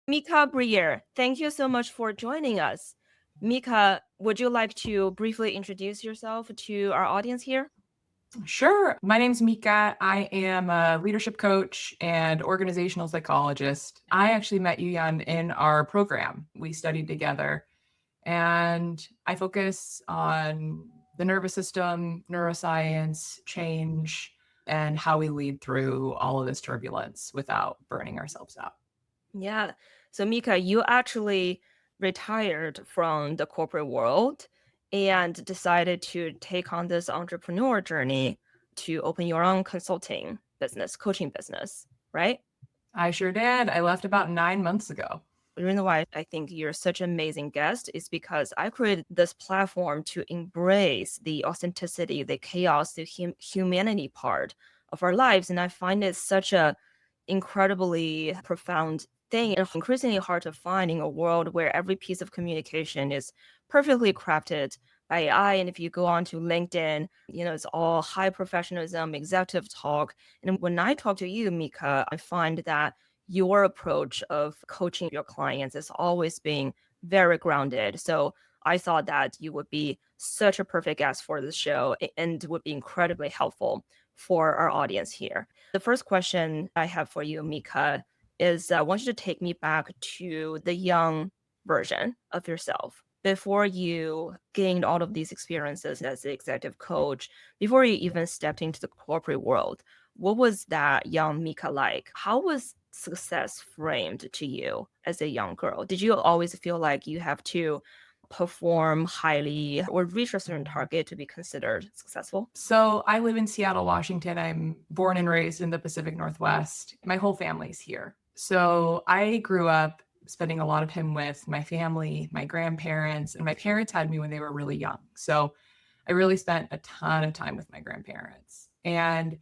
Mieka Briejer, thank you so much for joining us. Mieka, would you like to briefly introduce yourself to our audience here? Sure. My name's Mieka. I am a leadership coach and organizational psychologist. I actually met Yuyan in our program. We studied together, and I focus on the nervous system, neuroscience, change, and how we lead through all of this turbulence without burning ourselves out. Yeah. So, Mieka, you actually retired from the corporate world and decided to take on this entrepreneur journey to open your own consulting business, coaching business, right? I sure did. I left about 9 months ago. The reason why I think you're such an amazing guest is because I created this platform to embrace the authenticity, the chaos, the humanity part of our lives. And I find it such a incredibly profound thing and increasingly hard to find in a world where every piece of communication is perfectly crafted by AI. And if you go on to LinkedIn, it's all high professionalism, executive talk. And when I talk to you, Mieka, I find that your approach of coaching your clients is always being very grounded. So I thought that you would be such a perfect guest for the show and would be incredibly helpful for our audience here. The first question I have for you, Mieka, is I want you to take me back to the young version of yourself before you gained all of these experiences as the executive coach, before you even stepped into the corporate world. What was that young Mieka like? How was success framed to you as a young girl? Did you always feel like you have to perform highly or reach a certain target to be considered successful? So I live in Seattle, Washington. I'm born and raised in the Pacific Northwest. My whole family's here. So I grew up spending a lot of time with my family, my grandparents, and my parents had me when they were really young. So I really spent a ton of time with my grandparents. And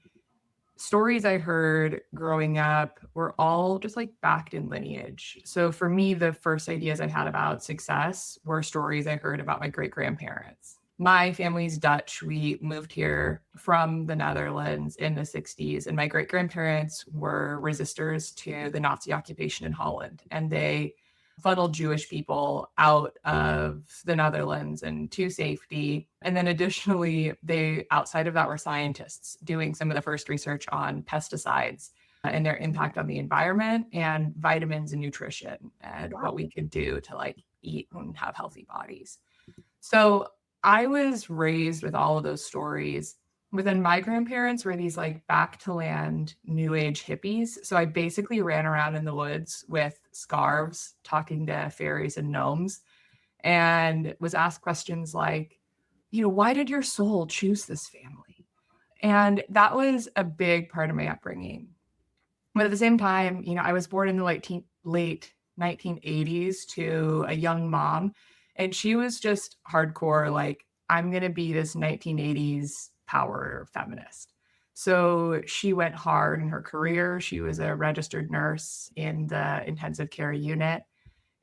stories I heard growing up were all just like backed in lineage. So for me, the first ideas I had about success were stories I heard about my great grandparents. My family's Dutch. We moved here from the Netherlands in the 60s, and my great grandparents were resistors to the Nazi occupation in Holland. And they funneled Jewish people out of the Netherlands and to safety. And then additionally, they outside of that were scientists doing some of the first research on pesticides and their impact on the environment and vitamins and nutrition and what we could do to like eat and have healthy bodies. So I was raised with all of those stories. But then my grandparents were these like back to land new age hippies. So I basically ran around in the woods with scarves, talking to fairies and gnomes, and was asked questions like, why did your soul choose this family? And that was a big part of my upbringing. But at the same time, I was born in the late 1980s to a young mom, and she was just hardcore, like, I'm going to be this 1980s power feminist. So she went hard in her career. She was a registered nurse in the intensive care unit.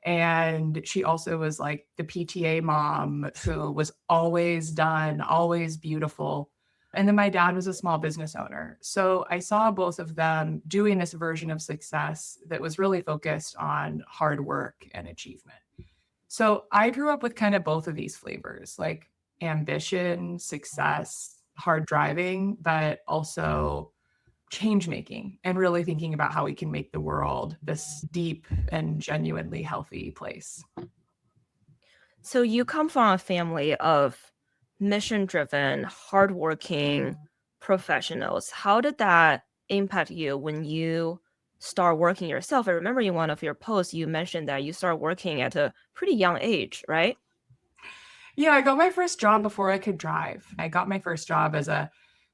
And she also was like the PTA mom who was always done, always beautiful. And then my dad was a small business owner. So I saw both of them doing this version of success that was really focused on hard work and achievement. So I grew up with kind of both of these flavors, like ambition, success, hard driving, but also change making and really thinking about how we can make the world this deep and genuinely healthy place. So you come from a family of mission-driven, hardworking professionals. How did that impact you when you start working yourself? I remember in one of your posts, you mentioned that you started working at a pretty young age, right? Yeah, I got my first job before I could drive. I got my first job as a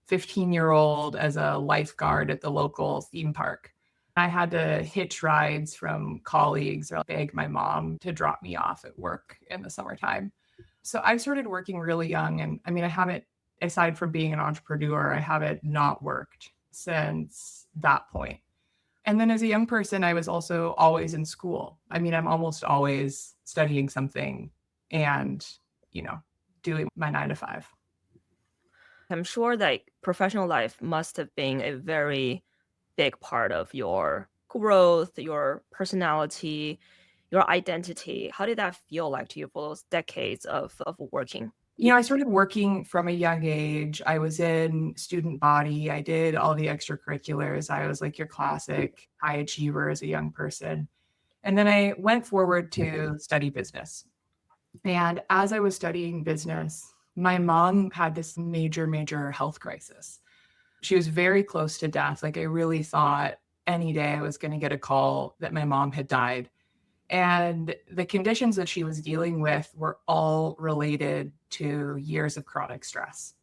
15-year-old as a lifeguard at the local theme park. I had to hitch rides from colleagues or beg my mom to drop me off at work in the summertime. So I started working really young. And I mean, I haven't, aside from being an entrepreneur, I haven't not worked since that point. And then as a young person, I was also always in school. I mean, I'm almost always studying something and, you know, doing my 9 to 5. I'm sure that professional life must have been a very big part of your growth, your personality, your identity? How did that feel like to you for those decades of working? I started working from a young age. I was in student body. I did all the extracurriculars. I was like your classic high achiever as a young person. And then I went forward to study business. And as I was studying business, my mom had this major, major health crisis. She was very close to death. Like, I really thought any day I was going to get a call that my mom had died. And the conditions that she was dealing with were all related to years of chronic stress.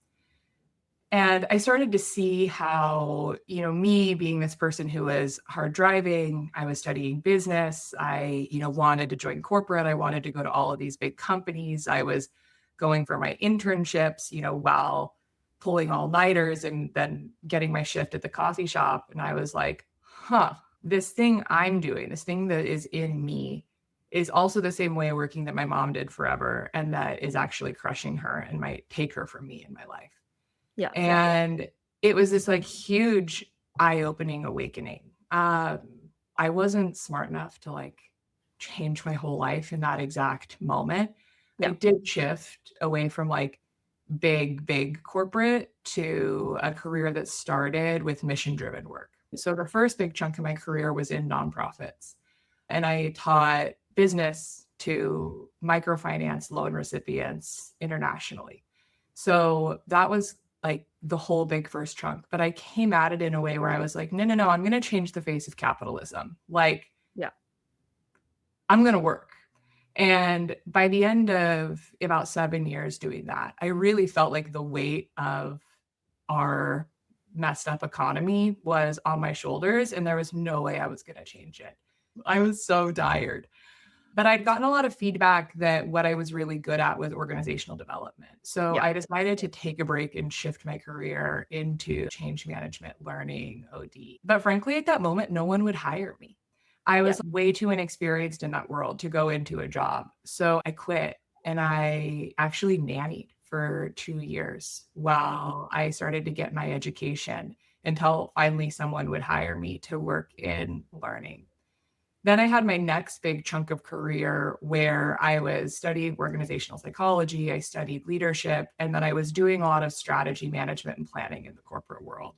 And I started to see how, me being this person who was hard driving, I was studying business. I, wanted to join corporate. I wanted to go to all of these big companies. I was going for my internships, while pulling all nighters and then getting my shift at the coffee shop. And I was like, this thing I'm doing, this thing that is in me is also the same way of working that my mom did forever. And that is actually crushing her and might take her from me in my life. Yeah. And it was this like huge eye-opening awakening. I wasn't smart enough to like change my whole life in that exact moment. Yeah. I did shift away from like big corporate to a career that started with mission-driven work. So the first big chunk of my career was in nonprofits. And I taught business to microfinance loan recipients internationally. So that was like the whole big first chunk. But I came at it in a way where I was like, no, I'm going to change the face of capitalism. Like, Yeah. I'm going to work. And by the end of about 7 years doing that, I really felt like the weight of our messed up economy was on my shoulders, and there was no way I was going to change it. I was so tired. But I'd gotten a lot of feedback that what I was really good at was organizational development. So Yeah. I decided to take a break and shift my career into change management, learning, OD. But frankly, at that moment, no one would hire me. I was way too inexperienced in that world to go into a job. So I quit and I actually nannied for 2 years while I started to get my education until finally someone would hire me to work in learning. Then I had my next big chunk of career where I was studying organizational psychology, I studied leadership, and then I was doing a lot of strategy management and planning in the corporate world.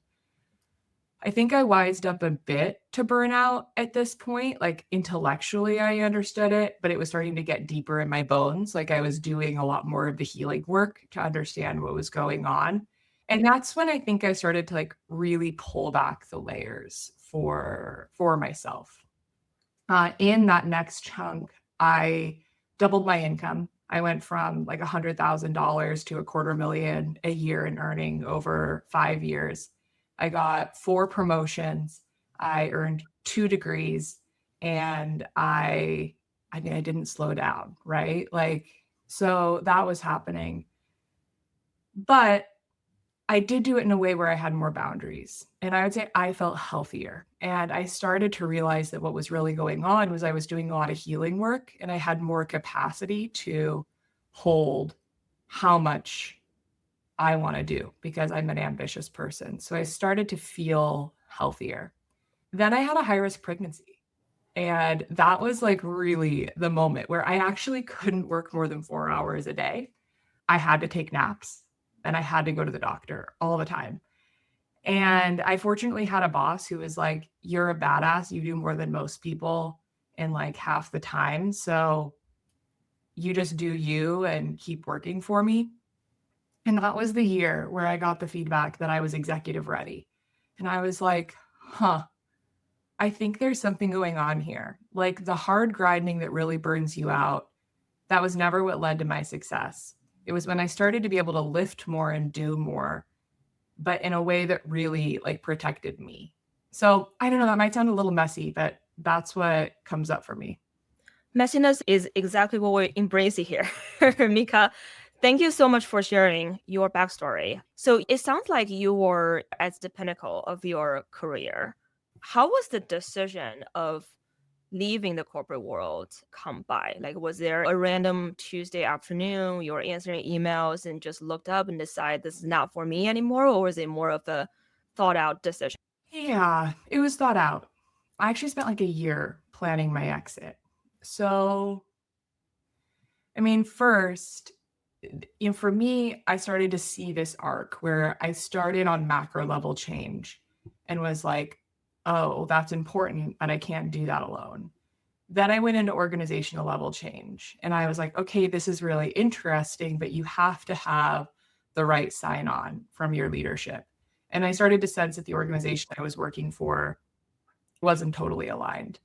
I think I wised up a bit to burnout at this point. Like, intellectually, I understood it, but it was starting to get deeper in my bones. Like, I was doing a lot more of the healing work to understand what was going on. And that's when I think I started to like really pull back the layers for myself. In that next chunk, I doubled my income. I went from like $100,000 to $250,000 a year in earning over 5 years. I got 4 promotions. I earned 2 degrees, and I didn't slow down, right? Like, so that was happening. But I did do it in a way where I had more boundaries, and I would say I felt healthier. And I started to realize that what was really going on was I was doing a lot of healing work, and I had more capacity to hold how much I want to do because I'm an ambitious person. So I started to feel healthier. Then I had a high risk pregnancy. And that was like really the moment where I actually couldn't work more than 4 hours a day. I had to take naps and I had to go to the doctor all the time. And I fortunately had a boss who was like, you're a badass. You do more than most people in like half the time. So you just do you and keep working for me. And that was the year where I got the feedback that I was executive ready. And I was like, I think there's something going on here. Like, the hard grinding that really burns you out, that was never what led to my success. It was when I started to be able to lift more and do more, but in a way that really like protected me. So I don't know, that might sound a little messy, but that's what comes up for me. Messiness is exactly what we're embracing here. Mieka, thank you so much for sharing your backstory. So it sounds like you were at the pinnacle of your career. How was the decision of leaving the corporate world come by? Like, was there a random Tuesday afternoon you were answering emails and just looked up and decided this is not for me anymore? Or was it more of a thought out decision? Yeah, it was thought out. I actually spent like a year planning my exit. So, I mean, first, for me, I started to see this arc where I started on macro level change and was like, oh, that's important, but I can't do that alone. Then I went into organizational level change and I was like, okay, this is really interesting, but you have to have the right sign on from your leadership. And I started to sense that the organization I was working for wasn't totally aligned.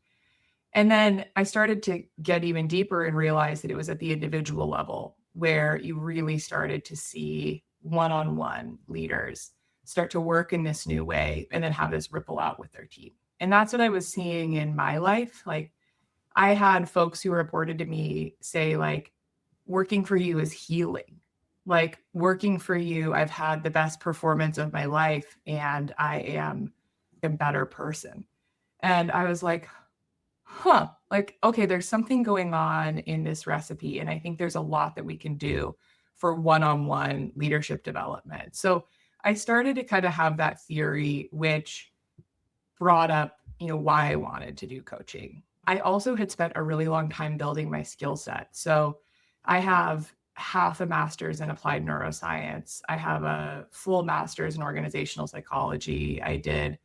And then I started to get even deeper and realize that it was at the individual level where you really started to see one-on-one leaders start to work in this new way and then have this ripple out with their team. And that's what I was seeing in my life. Like I had folks who reported to me say like, working for you is healing. Like working for you, I've had the best performance of my life and I am a better person. And I was like, huh, like, okay, there's something going on in this recipe. And I think there's a lot that we can do for one-on-one leadership development. So I started to kind of have that theory, which brought up, why I wanted to do coaching. I also had spent a really long time building my skill set. So I have half a master's in applied neuroscience. I have a full master's in organizational psychology. I did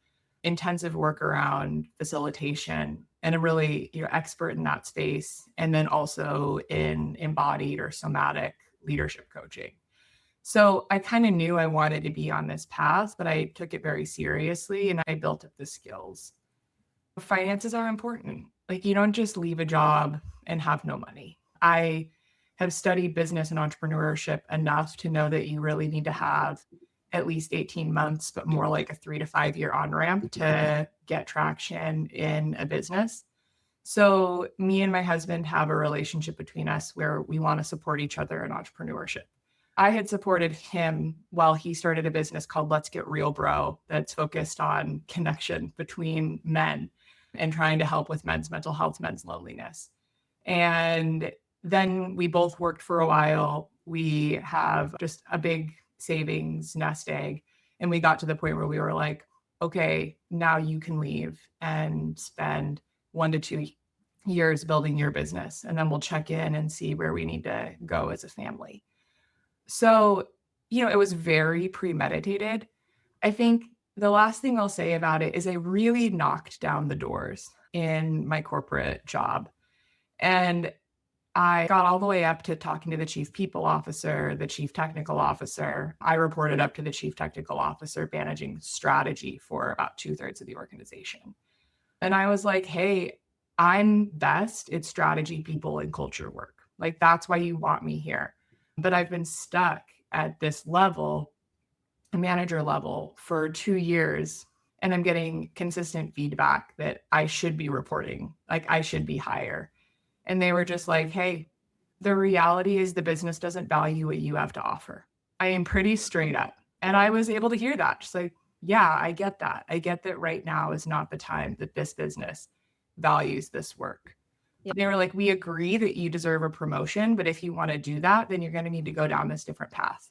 intensive work around facilitation and I'm really expert in that space. And then also in embodied or somatic leadership coaching. So I kind of knew I wanted to be on this path, but I took it very seriously and I built up the skills. Finances are important. Like you don't just leave a job and have no money. I have studied business and entrepreneurship enough to know that you really need to have at least 18 months, but more like a 3 to 5 year on-ramp to get traction in a business. So me and my husband have a relationship between us where we want to support each other in entrepreneurship. I had supported him while he started a business called Let's Get Real Bro that's focused on connection between men and trying to help with men's mental health, men's loneliness. And then we both worked for a while. We have just a big savings nest egg. And we got to the point where we were like, okay, now you can leave and spend 1 to 2 years building your business. And then we'll check in and see where we need to go as a family. So, it was very premeditated. I think the last thing I'll say about it is I really knocked down the doors in my corporate job. And I got all the way up to talking to the chief people officer, the chief technical officer. I reported up to the chief technical officer managing strategy for about 2/3 of the organization. And I was like, hey, I'm best at strategy, people, and culture work. Like, that's why you want me here. But I've been stuck at this level, a manager level, for 2 years. And I'm getting consistent feedback that I should be reporting, like I should be higher. And they were just like, hey, the reality is the business doesn't value what you have to offer. I am pretty straight up. And I was able to hear that. Just like, yeah, I get that. I get that right now is not the time that this business values this work. Yeah. They were like, we agree that you deserve a promotion, but if you want to do that, then you're going to need to go down this different path.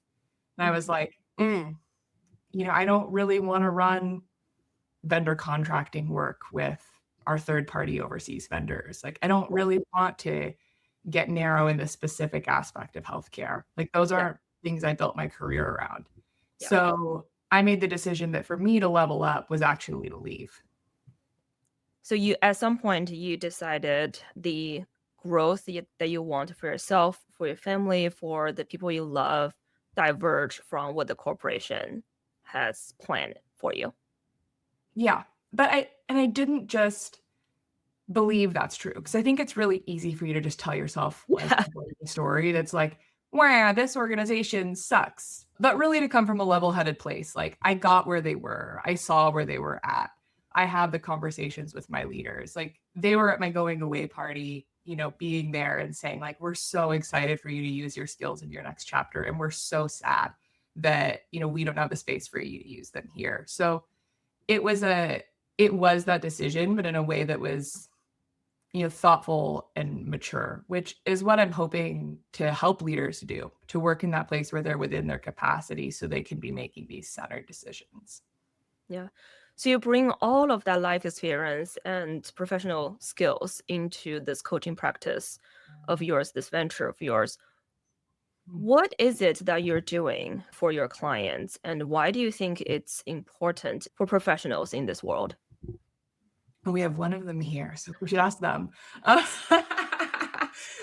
And I was like, I don't really want to run vendor contracting work with our third-party overseas vendors. Like, I don't really want to get narrow in the specific aspect of healthcare. Like, those aren't things I built my career around. Yeah. So I made the decision that for me to level up was actually to leave. So at some point, you decided the growth that you want for yourself, for your family, for the people you love, diverge from what the corporation has planned for you. Yeah. But I didn't just believe that's true, because I think it's really easy for you to just tell yourself a story that's like, wow, this organization sucks. But really to come from a level-headed place, like I got where they were. I saw where they were at. I had the conversations with my leaders. Like they were at my going away party, being there and saying like, we're so excited for you to use your skills in your next chapter. And we're so sad that, we don't have the space for you to use them here. So it was that decision, but in a way that was, thoughtful and mature, which is what I'm hoping to help leaders do, to work in that place where they're within their capacity so they can be making these centered decisions. Yeah. So you bring all of that life experience and professional skills into this coaching practice of yours, this venture of yours. What is it that you're doing for your clients, and why do you think it's important for professionals in this world? We have one of them here, so we should ask them.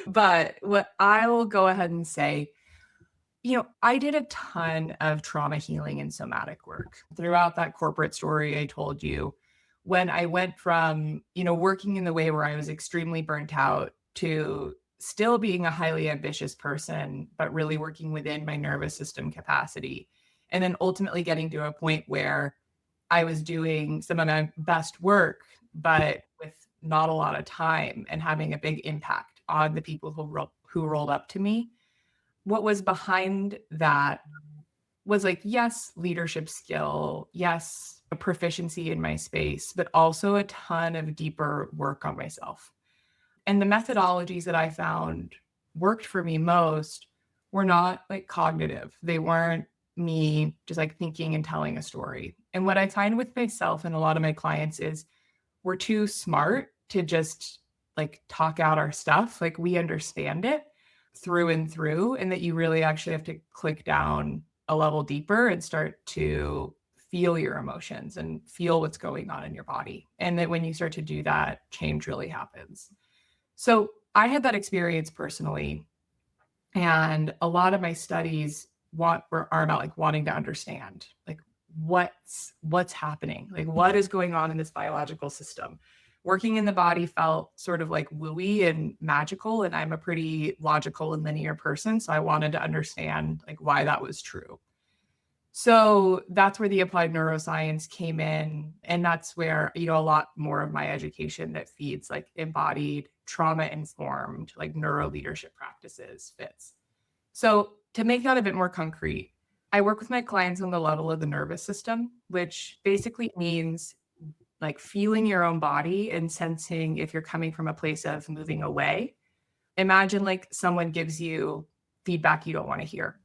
But what I will go ahead and say, I did a ton of trauma healing and somatic work throughout that corporate story I told you. When I went from, working in the way where I was extremely burnt out to still being a highly ambitious person, but really working within my nervous system capacity. And then ultimately getting to a point where I was doing some of my best work, but with not a lot of time and having a big impact on the people who rolled up to me. What was behind that was like, yes, leadership skill, yes, a proficiency in my space, but also a ton of deeper work on myself. And the methodologies that I found worked for me most were not like cognitive. They weren't me just like thinking and telling a story. And what I find with myself and a lot of my clients is we're too smart to just like talk out our stuff. Like we understand it through and through, and that you really actually have to click down a level deeper and start to feel your emotions and feel what's going on in your body. And that when you start to do that, change really happens. So I had that experience personally. And a lot of my studies are about like wanting to understand like what's happening, like what is going on in this biological system. Working in the body felt sort of like wooey and magical, and I'm a pretty logical and linear person, so I wanted to understand like why that was true. So that's where the applied neuroscience came in, and that's where a lot more of my education that feeds like embodied trauma informed like neuro leadership practices fits. So to make that a bit more concrete, I work with my clients on the level of the nervous system, which basically means like feeling your own body and sensing if you're coming from a place of moving away. Imagine like someone gives you feedback you don't want to hear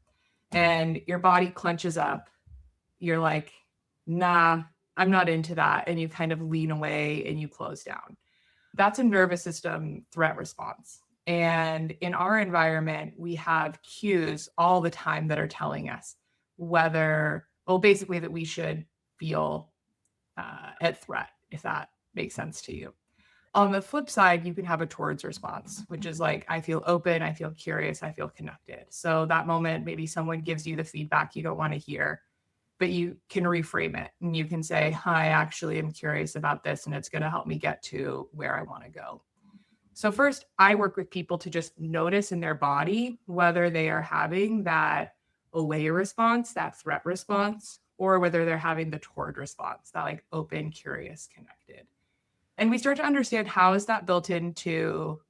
and your body clenches up. You're like, nah, I'm not into that. And you kind of lean away and you close down. That's a nervous system threat response. And in our environment, we have cues all the time that are telling us basically that we should feel at threat, if that makes sense to you. On the flip side, you can have a towards response, which is like, I feel open, I feel curious, I feel connected. So that moment, maybe someone gives you the feedback you don't want to hear, but you can reframe it and you can say, hi, actually, I'm curious about this and it's going to help me get to where I want to go. So first, I work with people to just notice in their body whether they are having that away response, that threat response, or whether they're having the toward response, that like open, curious, connected. And we start to understand how is that built into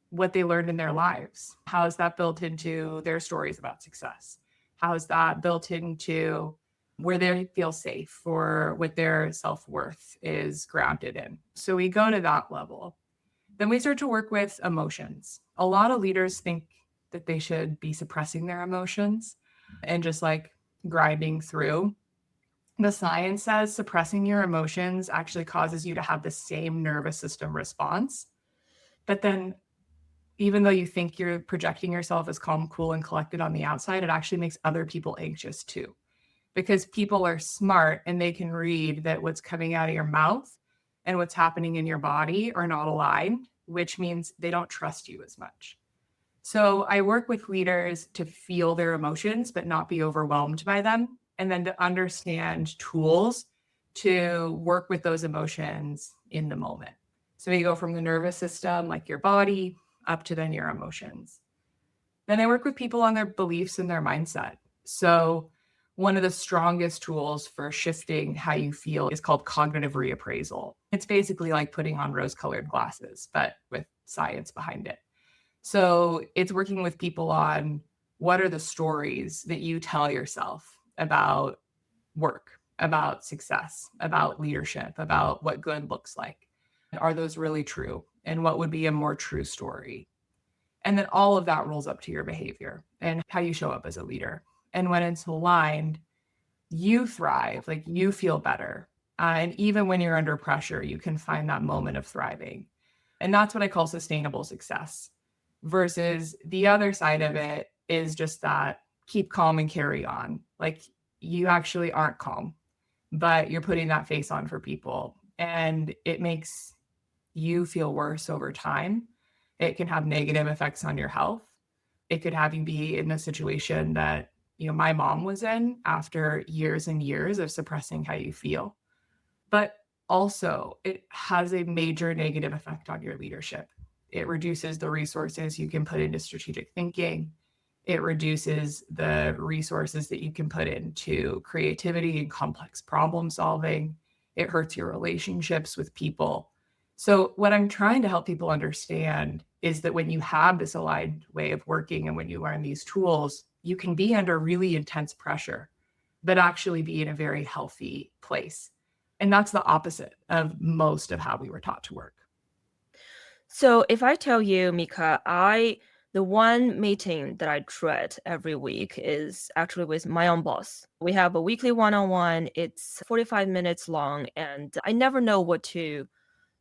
what they learned in their lives? How is that built into their stories about success? How is that built into where they feel safe or what their self-worth is grounded in? So we go to that level. Then we start to work with emotions. A lot of leaders think that they should be suppressing their emotions and just like grinding through. The science says suppressing your emotions actually causes you to have the same nervous system response. But then, even though you think you're projecting yourself as calm, cool, and collected on the outside, it actually makes other people anxious too. Because people are smart and they can read that what's coming out of your mouth and what's happening in your body are not aligned, which means they don't trust you as much. So I work with leaders to feel their emotions, but not be overwhelmed by them. And then to understand tools to work with those emotions in the moment. So we go from the nervous system, like your body, up to then your emotions. Then I work with people on their beliefs and their mindset. So one of the strongest tools for shifting how you feel is called cognitive reappraisal. It's basically like putting on rose-colored glasses, but with science behind it. So it's working with people on what are the stories that you tell yourself about work, about success, about leadership, about what good looks like. Are those really true? And what would be a more true story? And then all of that rolls up to your behavior and how you show up as a leader. And when it's aligned, you thrive, like you feel better. And even when you're under pressure, you can find that moment of thriving. And that's what I call sustainable success. Versus the other side of it is just that keep calm and carry on. Like you actually aren't calm, but you're putting that face on for people. And it makes you feel worse over time. It can have negative effects on your health. It could have you be in a situation that, my mom was in after years and years of suppressing how you feel. But also, it has a major negative effect on your leadership. It reduces the resources you can put into strategic thinking. It reduces the resources that you can put into creativity and complex problem solving. It hurts your relationships with people. So what I'm trying to help people understand is that when you have this aligned way of working and when you learn these tools, you can be under really intense pressure, but actually be in a very healthy place. And that's the opposite of most of how we were taught to work. So if I tell you, Mieka, the one meeting that I dread every week is actually with my own boss. We have a weekly one-on-one. It's 45 minutes long, and I never know what to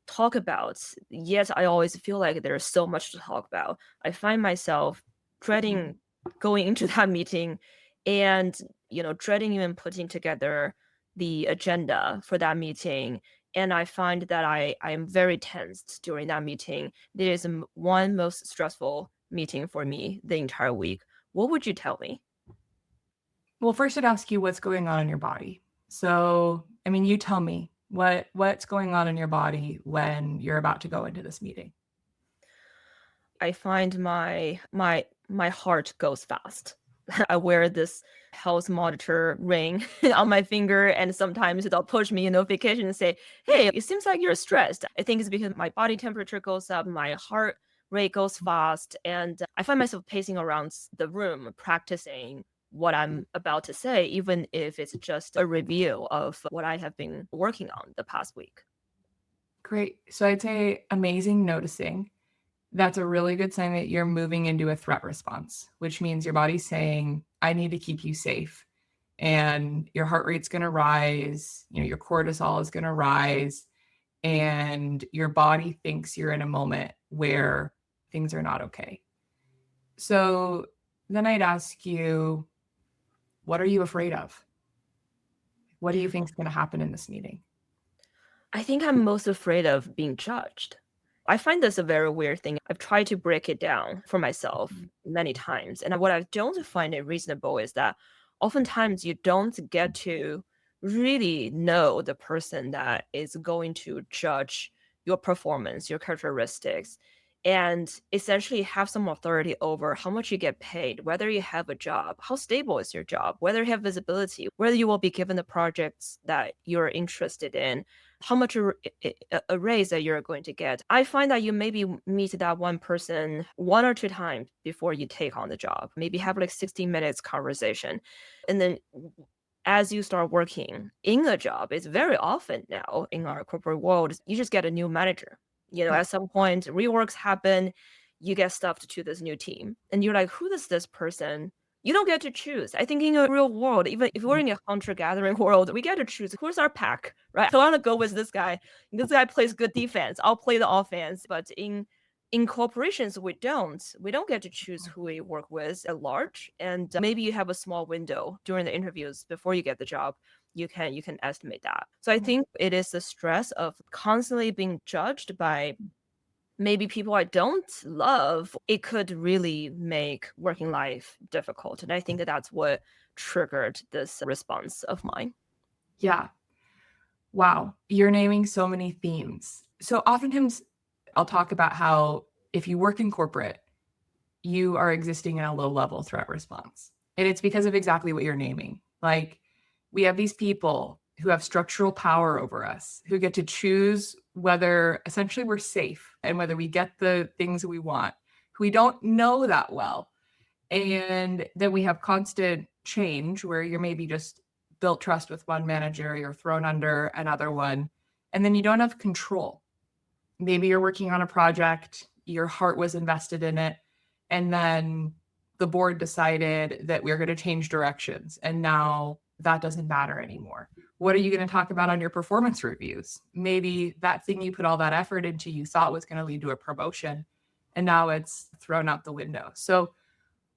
talk about. Yet I always feel like there's so much to talk about. I find myself dreading going into that meeting and, dreading even putting together the agenda for that meeting. And I find that I am very tensed during that meeting. It is one most stressful meeting for me the entire week. What would you tell me? Well, first I'd ask you what's going on in your body. So, you tell me what's going on in your body when you're about to go into this meeting. I find my heart goes fast. I wear this health monitor ring on my finger, and sometimes they'll push me a notification and say, "Hey, it seems like you're stressed." I think it's because my body temperature goes up, my heart rate goes fast, and I find myself pacing around the room practicing what I'm about to say, even if it's just a review of what I have been working on the past week. Great. So I'd say amazing noticing. That's a really good sign that you're moving into a threat response, which means your body's saying, I need to keep you safe. And your heart rate's going to rise, your cortisol is going to rise, and your body thinks you're in a moment where things are not okay. So then I'd ask you, what are you afraid of? What do you think is going to happen in this meeting? I think I'm most afraid of being judged. I find this a very weird thing. I've tried to break it down for myself many times. And what I don't find it reasonable is that oftentimes you don't get to really know the person that is going to judge your performance, your characteristics, and essentially have some authority over how much you get paid, whether you have a job, how stable is your job, whether you have visibility, whether you will be given the projects that you're interested in, how much a raise that you're going to get. I find that you maybe meet that one person one or two times before you take on the job, maybe have like 60 minutes conversation. And then as you start working in a job, it's very often now in our corporate world, you just get a new manager. Yeah. At some point, reworks happen, you get stuffed to this new team. And you're like, who is this person? You don't get to choose. I think in a real world, even if we're in a hunter-gathering world, we get to choose who's our pack, right? I want to go with this guy. This guy plays good defense. I'll play the offense. But in corporations, we don't get to choose who we work with at large. And maybe you have a small window during the interviews before you get the job. You can estimate that. So I think it is the stress of constantly being judged by maybe people I don't love. It could really make working life difficult. And I think that that's what triggered this response of mine. Yeah. Wow. You're naming so many themes. So oftentimes I'll talk about how if you work in corporate, you are existing in a low level threat response. And it's because of exactly what you're naming. Like we have these people who have structural power over us, who get to choose whether essentially we're safe and whether we get the things that we want, who we don't know that well. And then we have constant change where you're maybe just built trust with one manager, you're thrown under another one, and then you don't have control. Maybe you're working on a project, your heart was invested in it, and then the board decided that we're going to change directions, and now that doesn't matter anymore. What are you going to talk about on your performance reviews? Maybe that thing you put all that effort into you thought was going to lead to a promotion, and now it's thrown out the window. So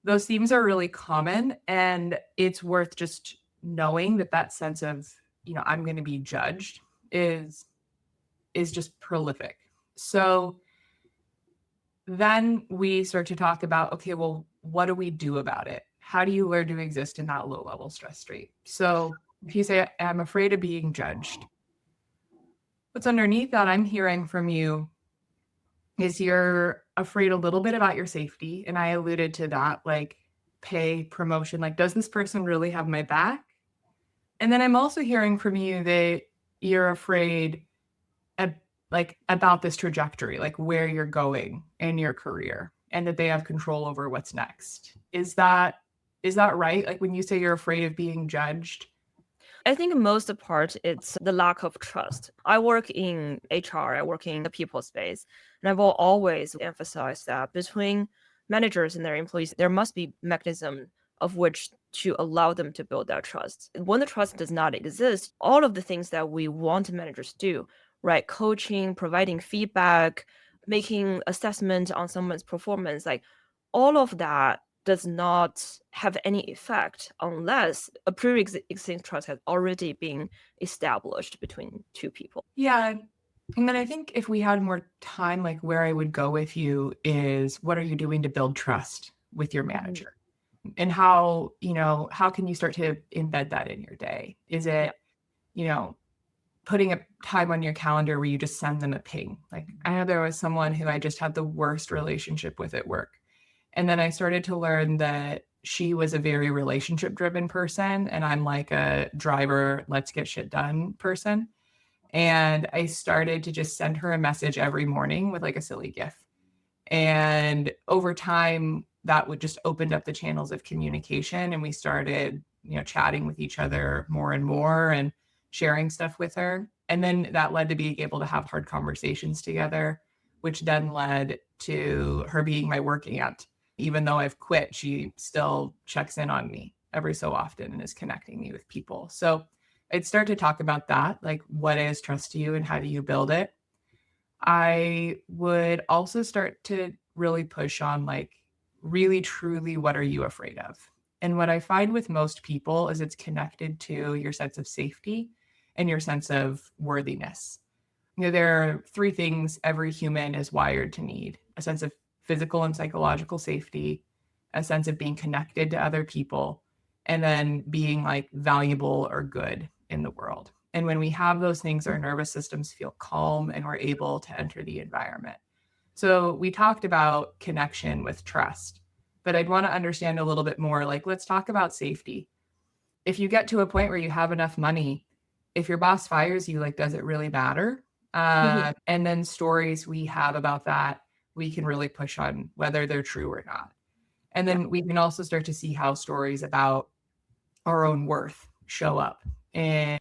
those themes are really common, and it's worth just knowing that that sense of, I'm going to be judged is just prolific. So then we start to talk about, okay, well, what do we do about it? How do you learn to exist in that low level stress state? So if you say, I'm afraid of being judged, what's underneath that I'm hearing from you is you're afraid a little bit about your safety. And I alluded to that, like pay, promotion, like, does this person really have my back? And then I'm also hearing from you that you're afraid about this trajectory, like where you're going in your career, and that they have control over what's next. Is that right? Like when you say you're afraid of being judged? I think most of the part, it's the lack of trust. I work in HR, I work in the people space, and I will always emphasize that between managers and their employees, there must be mechanism of which to allow them to build that trust. When the trust does not exist, all of the things that we want managers to do, right? Coaching, providing feedback, making assessment on someone's performance, like all of that does not have any effect unless a pre-existing trust has already been established between two people. Yeah. And then I think if we had more time, like where I would go with you is, what are you doing to build trust with your manager? And how can you start to embed that in your day? Is it, putting a time on your calendar where you just send them a ping? Like, I know there was someone who I just had the worst relationship with at work. And then I started to learn that she was a very relationship driven person, and I'm like a driver, let's get shit done person. And I started to just send her a message every morning with like a silly GIF. And over time, that would just opened up the channels of communication, and we started, chatting with each other more and more and sharing stuff with her. And then that led to being able to have hard conversations together, which then led to her being my working aunt. Even though I've quit, she still checks in on me every so often and is connecting me with people. So I'd start to talk about that, like, what is trust to you and how do you build it? I would also start to really push on, like, really truly, what are you afraid of? And what I find with most people is it's connected to your sense of safety and your sense of worthiness. There are three things every human is wired to need: a sense of physical and psychological safety, a sense of being connected to other people, and then being like valuable or good in the world. And when we have those things, our nervous systems feel calm and we're able to enter the environment. So we talked about connection with trust, but I'd want to understand a little bit more. Like, let's talk about safety. If you get to a point where you have enough money, if your boss fires you, like, does it really matter? And then stories we have about that, we can really push on whether they're true or not. And then we can also start to see how stories about our own worth show up in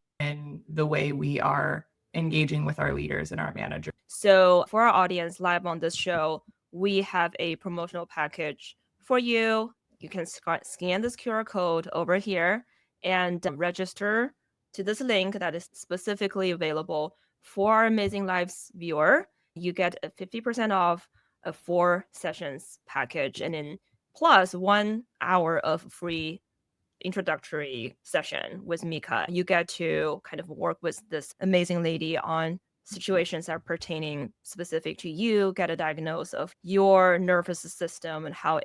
the way we are engaging with our leaders and our managers. So for our audience live on this show, we have a promotional package for you. You can scan this QR code over here and register to this link that is specifically available for our Amazing Lives viewer. You get a 50% off a 4 sessions package, and then plus 1 hour of free introductory session with Mieka. You get to kind of work with this amazing lady on situations that are pertaining specific to you, get a diagnosis of your nervous system and how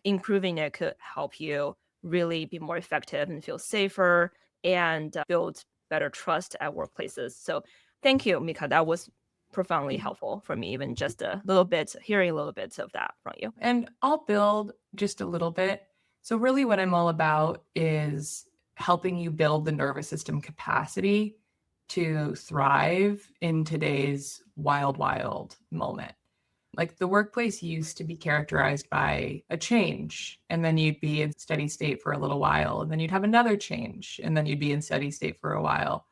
improving it could help you really be more effective and feel safer and build better trust at workplaces. So thank you, Mieka. That was profoundly helpful for me, even just a little bit, hearing a little bit of that from you. And I'll build just a little bit. So really what I'm all about is helping you build the nervous system capacity to thrive in today's wild, wild moment. Like, the workplace used to be characterized by a change, and then you'd be in steady state for a little while, and then you'd have another change, and then you'd be in steady state for a while.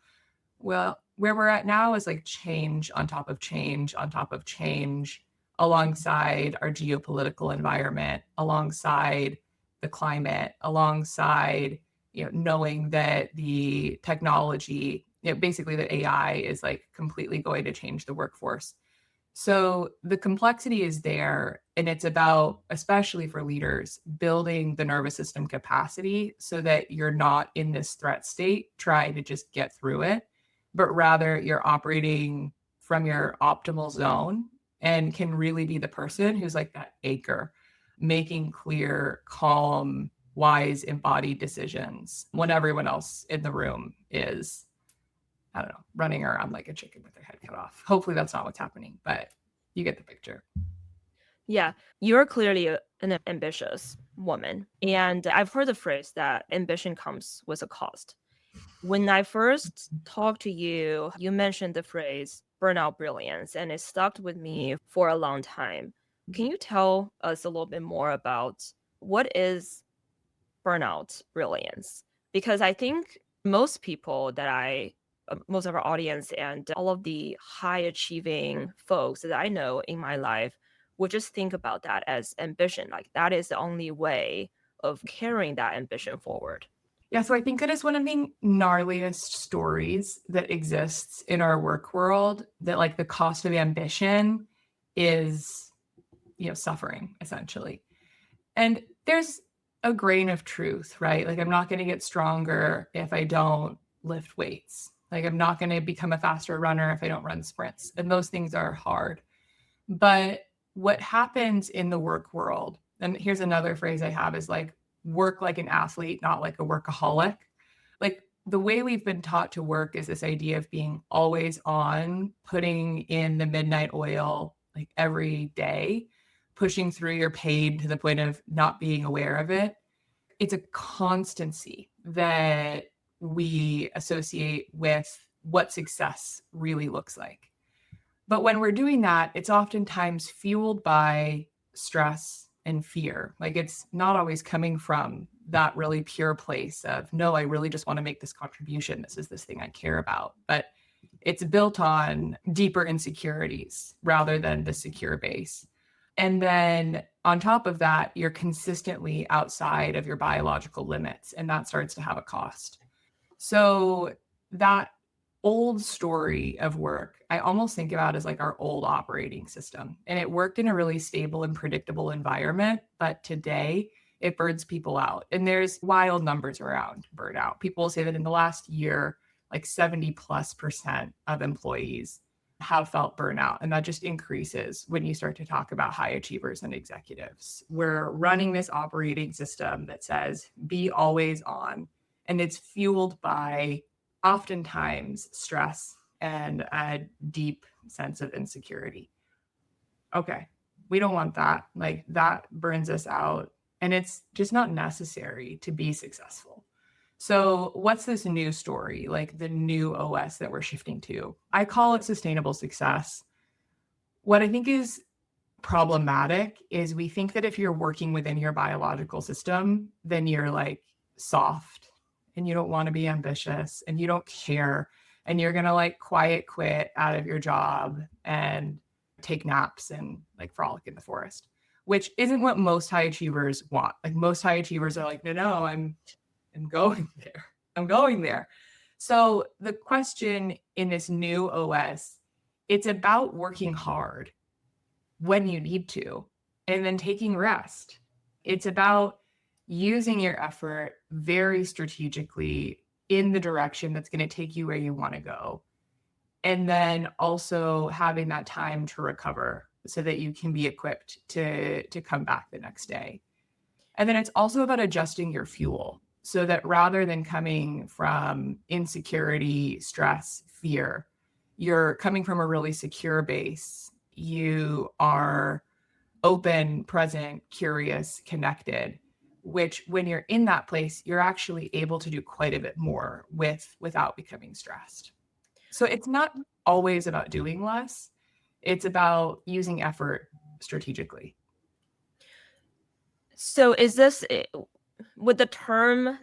Well, where we're at now is like change on top of change on top of change, alongside our geopolitical environment, alongside the climate, alongside knowing that the technology, basically the AI is like completely going to change the workforce. So the complexity is there, and it's about, especially for leaders, building the nervous system capacity so that you're not in this threat state trying to just get through it, but rather you're operating from your optimal zone and can really be the person who's like that anchor, making clear, calm, wise, embodied decisions when everyone else in the room is, I don't know, running around like a chicken with their head cut off. Hopefully that's not what's happening, but you get the picture. Yeah, you're clearly an ambitious woman. And I've heard the phrase that ambition comes with a cost. When I first talked to you, you mentioned the phrase burnout brilliance, and it stuck with me for a long time. Can you tell us a little bit more about what is burnout brilliance? Because I think most people that most of our audience and all of the high achieving folks that I know in my life would just think about that as ambition. Like that is the only way of carrying that ambition forward. Yeah, so I think that is one of the gnarliest stories that exists in our work world, that like the cost of ambition is, suffering essentially. And there's a grain of truth, right? Like I'm not going to get stronger if I don't lift weights. Like I'm not going to become a faster runner if I don't run sprints. And those things are hard. But what happens in the work world, and here's another phrase I have, is like work like an athlete, not like a workaholic. Like the way we've been taught to work is this idea of being always on, putting in the midnight oil like every day, pushing through your pain to the point of not being aware of it. It's a constancy that we associate with what success really looks like. But when we're doing that, it's oftentimes fueled by stress and fear. Like it's not always coming from that really pure place of, no, I really just want to make this contribution. This is this thing I care about. But it's built on deeper insecurities rather than the secure base. And then on top of that, you're consistently outside of your biological limits, and that starts to have a cost. So that old story of work, I almost think about as like our old operating system. And it worked in a really stable and predictable environment. But today it burns people out. And there's wild numbers around burnout. People say that in the last year, like 70+% of employees have felt burnout. And that just increases when you start to talk about high achievers and executives. We're running this operating system that says be always on. And it's fueled by oftentimes stress and a deep sense of insecurity. Okay, we don't want that. Like that burns us out. And it's just not necessary to be successful. So what's this new story, like the new OS that we're shifting to? I call it sustainable success. What I think is problematic is we think that if you're working within your biological system, then you're like soft and you don't want to be ambitious and you don't care and you're going to like quiet quit out of your job and take naps and like frolic in the forest, which isn't what most high achievers want. Like most high achievers are like, no, I'm going there. I'm going there. So the question in this new OS, it's about working hard when you need to and then taking rest. It's about using your effort very strategically in the direction that's going to take you where you want to go. And then also having that time to recover so that you can be equipped to come back the next day. And then it's also about adjusting your fuel so that rather than coming from insecurity, stress, fear, you're coming from a really secure base. You are open, present, curious, connected, which when you're in that place, you're actually able to do quite a bit more without becoming stressed. So it's not always about doing less. It's about using effort strategically. So is this would the term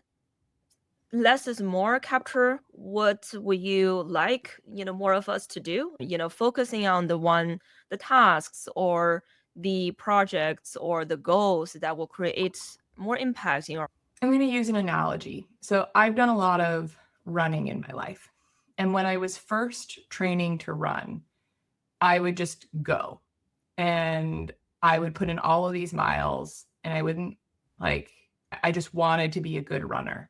less is more capture what would you like, more of us to do? Focusing on the tasks or the projects or the goals that will create more impact in our I'm going to use an analogy. So I've done a lot of running in my life. And when I was first training to run, I would just go and I would put in all of these miles and I wouldn't like, I just wanted to be a good runner.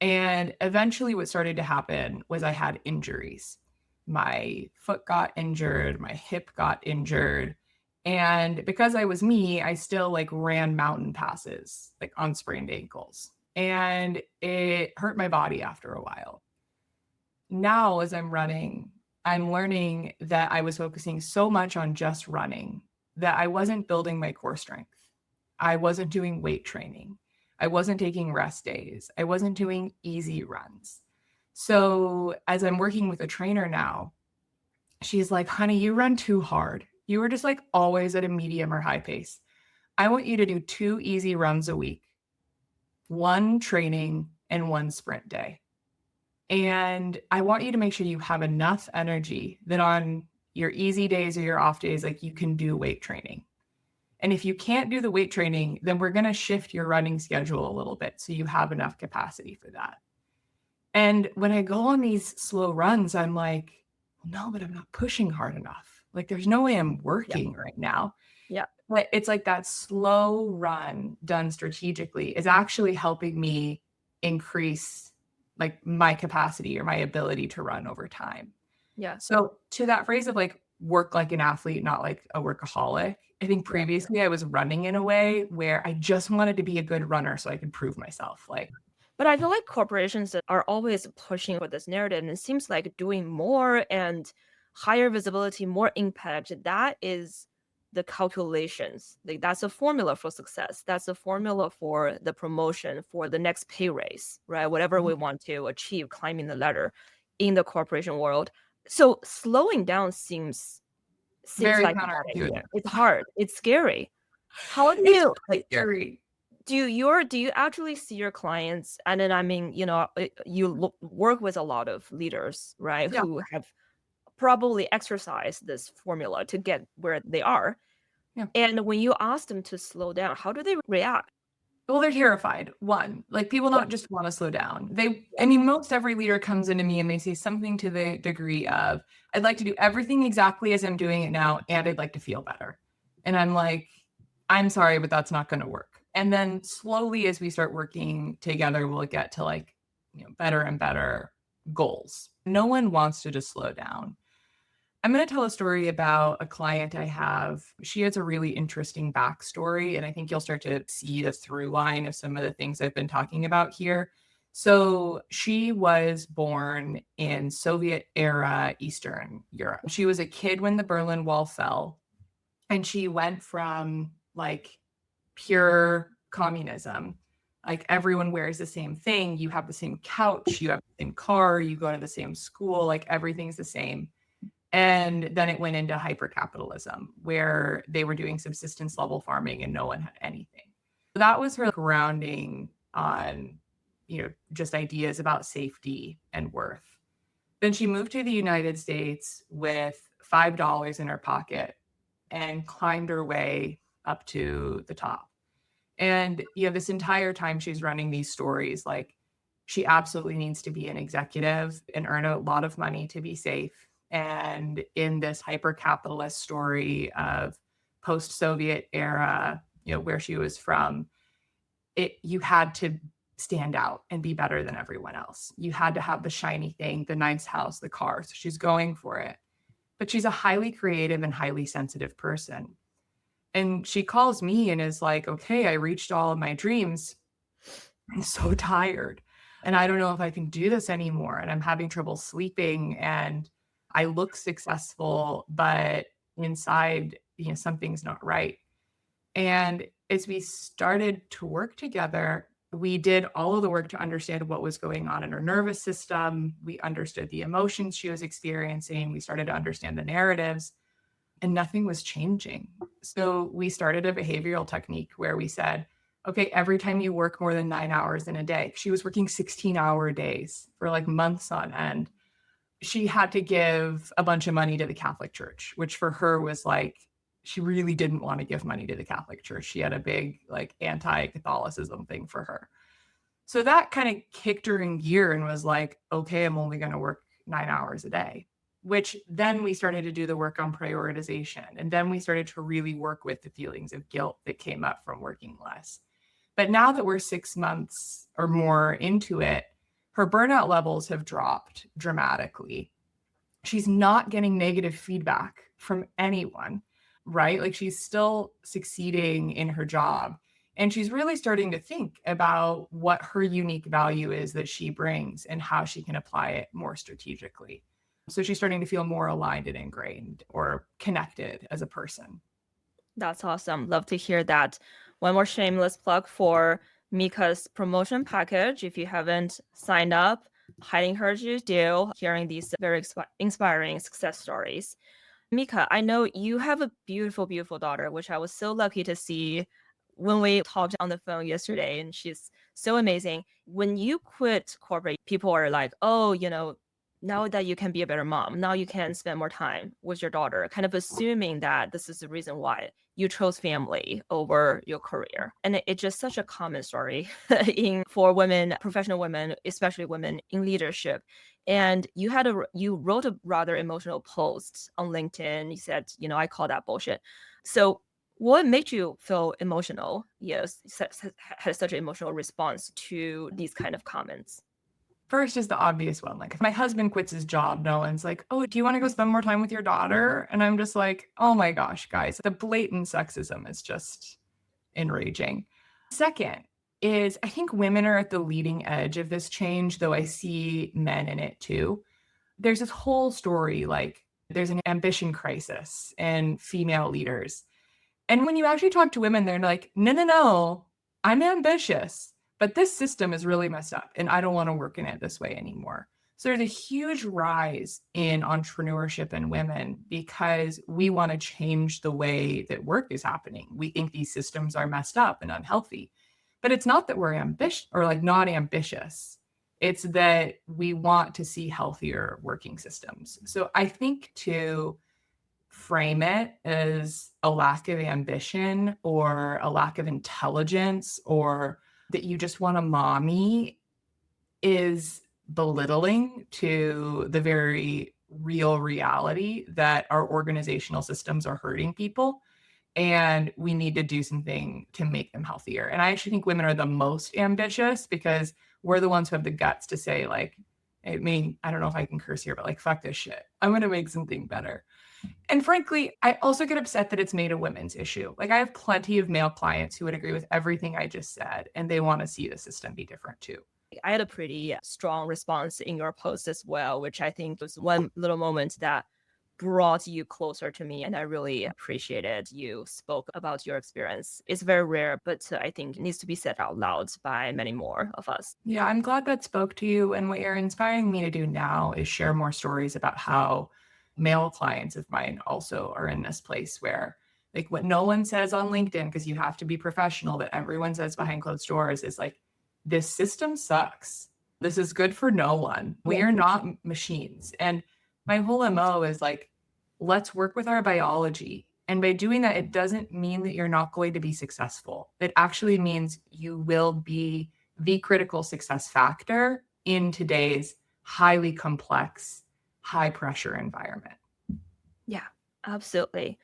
And eventually, what started to happen was I had injuries. My foot got injured, my hip got injured. And because I was me, I still like ran mountain passes, like on sprained ankles. And it hurt my body after a while. Now, as I'm running, I'm learning that I was focusing so much on just running that I wasn't building my core strength. I wasn't doing weight training. I wasn't taking rest days. I wasn't doing easy runs. So as I'm working with a trainer now, she's like, honey, you run too hard. You were just like always at a medium or high pace. I want you to do 2 easy runs a week, 1 training and 1 sprint day. And I want you to make sure you have enough energy that on your easy days or your off days, like you can do weight training. And if you can't do the weight training, then we're going to shift your running schedule a little bit so you have enough capacity for that. And when I go on these slow runs, I'm like, no, but I'm not pushing hard enough. Like there's no way I'm working right now. Yeah. But it's like that slow run done strategically is actually helping me increase like my capacity or my ability to run over time. Yeah. So to that phrase of like work like an athlete, not like a workaholic, I think previously I was running in a way where I just wanted to be a good runner so I could prove myself. Like, But I feel like corporations that are always pushing for this narrative, and it seems like doing more and higher visibility, more impact, that is the calculations. Like that's a formula for success. That's a formula for the promotion, for the next pay raise, right? Whatever we want to achieve, climbing the ladder in the corporation world. So slowing down seems very like a bad idea. counterintuitive. It's hard. It's scary. How do It's you really like? scary. Do you actually see your clients, and then I mean, you work with a lot of leaders, right, Yeah. who have probably exercised this formula to get where they are. Yeah. And when you ask them to slow down, how do they react? Well, they're terrified. One, like people Yeah. don't just want to slow down. I mean, most every leader comes into me and they say something to the degree of, I'd like to do everything exactly as I'm doing it now, and I'd like to feel better. And I'm like, I'm sorry, but that's not going to work. And then slowly, as we start working together, we'll get to like, better and better goals. No one wants to just slow down. I'm going to tell a story about a client I have. She has a really interesting backstory, and I think you'll start to see the through line of some of the things I've been talking about here. So she was born in Soviet era Eastern Europe. She was a kid when the Berlin Wall fell, and she went from like pure communism. Like everyone wears the same thing. You have the same couch, you have the same car, you go to the same school, like everything's the same. And then it went into hypercapitalism where they were doing subsistence level farming and no one had anything. So that was her grounding on, just ideas about safety and worth. Then she moved to the United States with $5 in her pocket and climbed her way up to the top. And, this entire time she's running these stories, like she absolutely needs to be an executive and earn a lot of money to be safe. And in this hyper capitalist story of post-Soviet era, where she was from, you had to stand out and be better than everyone else. You had to have the shiny thing, the nice house, the car. So she's going for it. But she's a highly creative and highly sensitive person. And she calls me and is like, okay, I reached all of my dreams. I'm so tired. And I don't know if I can do this anymore. And I'm having trouble sleeping. And I look successful, but inside, something's not right. And as we started to work together, we did all of the work to understand what was going on in her nervous system. We understood the emotions she was experiencing. We started to understand the narratives, and nothing was changing. So we started a behavioral technique where we said, okay, every time you work more than 9 hours in a day, she was working 16-hour days for like months on end. She had to give a bunch of money to the Catholic Church, which for her was like, she really didn't want to give money to the Catholic Church. She had a big like anti-Catholicism thing for her. So that kind of kicked her in gear and was like, okay, I'm only going to work 9 hours a day, which then we started to do the work on prioritization. And then we started to really work with the feelings of guilt that came up from working less. But now that we're 6 months or more into it, her burnout levels have dropped dramatically. She's not getting negative feedback from anyone, right? Like she's still succeeding in her job. And she's really starting to think about what her unique value is that she brings and how she can apply it more strategically. So she's starting to feel more aligned and ingrained or connected as a person. That's awesome. Love to hear that. One more shameless plug for Mieka's promotion package. If you haven't signed up, highly encourage you to do, hearing these very inspiring success stories. Mieka, I know you have a beautiful, beautiful daughter, which I was so lucky to see when we talked on the phone yesterday, and she's so amazing. When you quit corporate, people are like, oh, now that you can be a better mom, now you can spend more time with your daughter, kind of assuming that this is the reason why you chose family over your career. And it's just such a common story for women, professional women, especially women in leadership. And you wrote a rather emotional post on LinkedIn. You said, I call that bullshit. So what made you feel emotional? Yes, had such an emotional response to these kind of comments. First is the obvious one. Like if my husband quits his job, no one's like, oh, do you want to go spend more time with your daughter? And I'm just like, oh my gosh, guys, the blatant sexism is just enraging. Second is I think women are at the leading edge of this change, though I see men in it too. There's this whole story, like there's an ambition crisis in female leaders. And when you actually talk to women, they're like, no, no, no, I'm ambitious, but this system is really messed up and I don't want to work in it this way anymore. So there's a huge rise in entrepreneurship in women because we want to change the way that work is happening. We think these systems are messed up and unhealthy, but it's not that we're ambitious or like not ambitious. It's that we want to see healthier working systems. So I think to frame it as a lack of ambition or a lack of intelligence or that you just want a mommy is belittling to the very real reality that our organizational systems are hurting people and we need to do something to make them healthier. And I actually think women are the most ambitious because we're the ones who have the guts to say like, I mean, I don't know if I can curse here, but like, fuck this shit. I'm going to make something better. And frankly, I also get upset that it's made a women's issue. Like I have plenty of male clients who would agree with everything I just said, and they want to see the system be different too. I had a pretty strong response in your post as well, which I think was one little moment that brought you closer to me. And I really appreciated you spoke about your experience. It's very rare, but I think it needs to be said out loud by many more of us. Yeah, I'm glad that spoke to you. And what you're inspiring me to do now is share more stories about how male clients of mine also are in this place where like what no one says on LinkedIn, because you have to be professional, but everyone says behind closed doors is like, this system sucks. This is good for no one. We are not machines. And my whole MO is like, let's work with our biology. And by doing that, it doesn't mean that you're not going to be successful. It actually means you will be the critical success factor in today's highly complex, high pressure environment. Yeah, absolutely.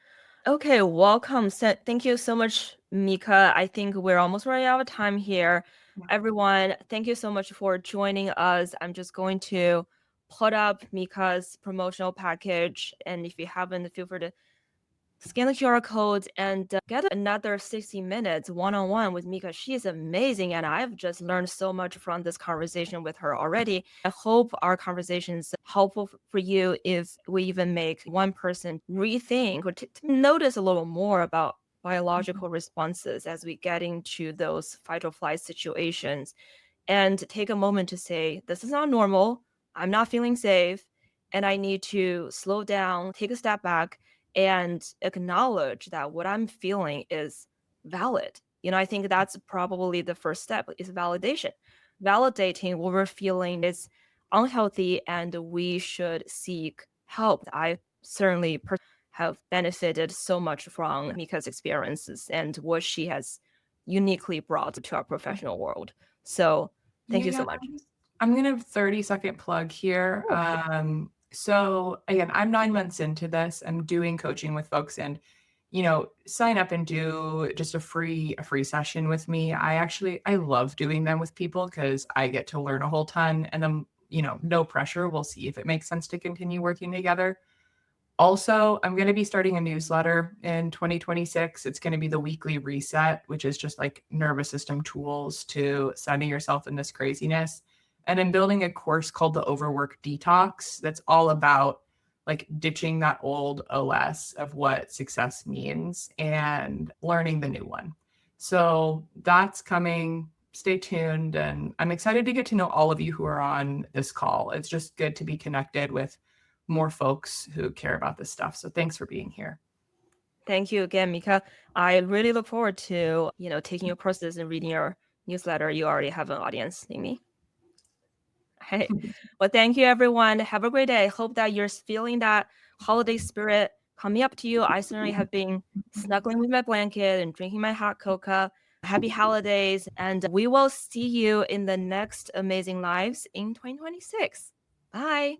Okay, welcome. Thank you so much, Mieka. I think we're almost running out of time here. Everyone, thank you so much for joining us. I'm just going to put up Mieka's promotional package. And if you haven't, feel free to scan the QR code and get another 60 minutes one-on-one with Mieka. She is amazing, and I've just learned so much from this conversation with her already. I hope our conversation is helpful for you if we even make one person rethink or to notice a little more about biological responses as we get into those fight or flight situations, and take a moment to say, this is not normal. I'm not feeling safe, and I need to slow down, take a step back, and acknowledge that what I'm feeling is valid. I think that's probably the first step is validation. Validating what we're feeling is unhealthy and we should seek help. I certainly have benefited so much from Mieka's experiences and what she has uniquely brought to our professional world. So Thank you Yeah, so much. I'm gonna 30-second plug here. Oh, okay. So again, I'm 9 months into this. I'm doing coaching with folks, and sign up and do just a free session with me. I love doing them with people because I get to learn a whole ton, and then no pressure. We'll see if it makes sense to continue working together. Also, I'm going to be starting a newsletter in 2026. It's going to be the weekly reset, which is just like nervous system tools to sending yourself in this craziness. And I'm building a course called the Overwork Detox that's all about like ditching that old OS of what success means and learning the new one. So that's coming. Stay tuned. And I'm excited to get to know all of you who are on this call. It's just good to be connected with more folks who care about this stuff. So thanks for being here. Thank you again, Mieka. I really look forward to, taking your courses and reading your newsletter. You already have an audience in me. Hey, well, thank you, everyone. Have a great day. Hope that you're feeling that holiday spirit coming up to you. I certainly have been snuggling with my blanket and drinking my hot cocoa. Happy holidays. And we will see you in the next Amazing Lives in 2026. Bye.